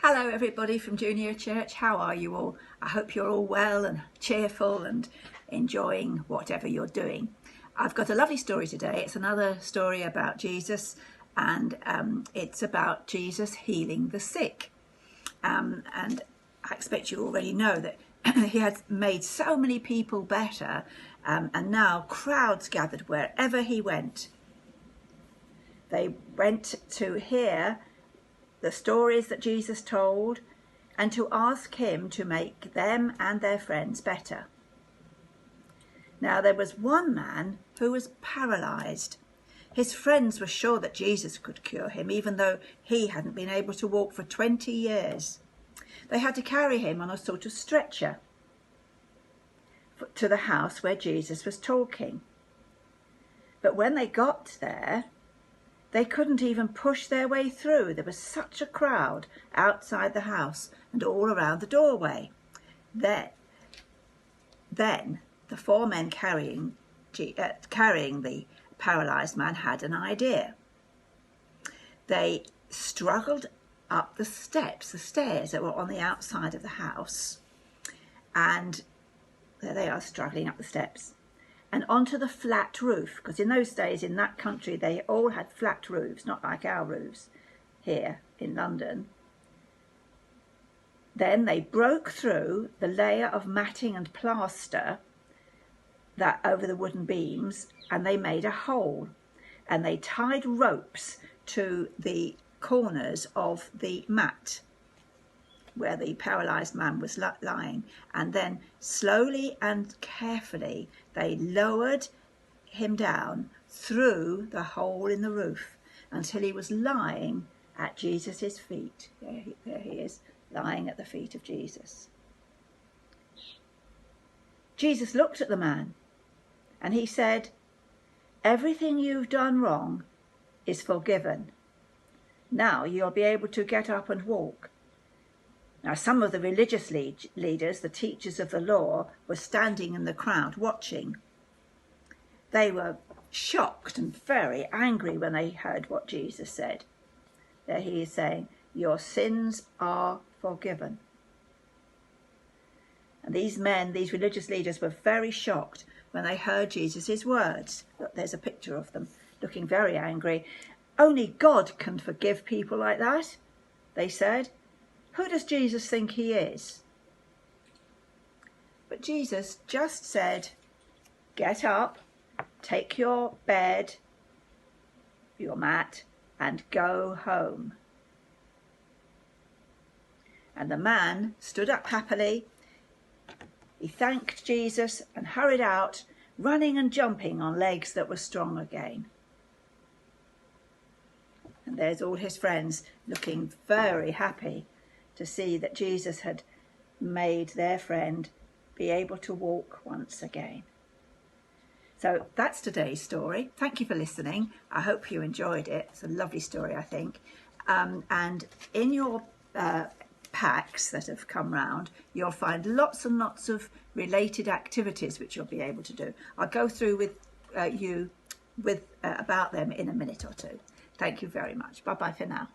Hello everybody from Junior Church. How are you all? I hope you're all well and cheerful and enjoying whatever you're doing. I've got a lovely story today. It's another story about Jesus, and it's about Jesus healing the sick. And I expect you already know that he has made so many people better, and now crowds gathered wherever he went. They went to hear the stories that Jesus told and to ask him to make them and their friends better. Now there was one man who was paralyzed. His friends were sure that Jesus could cure him, even though he hadn't been able to walk for 20 years. They had to carry him on a sort of stretcher to the house where Jesus was talking. But when they got there, they couldn't even push their way through. There was such a crowd outside the house and all around the doorway. Then the four men carrying the paralyzed man had an idea. They struggled up the stairs that were on the outside of the house. And there they are, struggling up the steps. And onto the flat roof, because in those days in that country they all had flat roofs, not like our roofs here in London. Then they broke through the layer of matting and plaster that over the wooden beams, and they made a hole, and they tied ropes to the corners of the mat where the paralyzed man was lying, and then slowly and carefully they lowered him down through the hole in the roof until he was lying at Jesus's feet. There he is, lying at the feet of Jesus. Jesus looked at the man and he said, "Everything you've done wrong is forgiven. Now you'll be able to get up and walk." Now, some of the religious leaders, the teachers of the law, were standing in the crowd watching. They were shocked and very angry when they heard what Jesus said. There he is saying, "Your sins are forgiven." And these men, these religious leaders, were very shocked when they heard Jesus' words. Look, there's a picture of them looking very angry. "Only God can forgive people like that," they said. "Who does Jesus think he is?" But Jesus just said, "Get up, take your bed, your mat, and go home." And the man stood up happily. He thanked Jesus and hurried out, running and jumping on legs that were strong again. And there's all his friends looking very happy to see that Jesus had made their friend be able to walk once again. So that's today's story. Thank you for listening. I hope you enjoyed it. It's a lovely story, I think. And in your packs that have come round, you'll find lots and lots of related activities which you'll be able to do. I'll go through with you about them in a minute or two. Thank you very much. Bye-bye for now.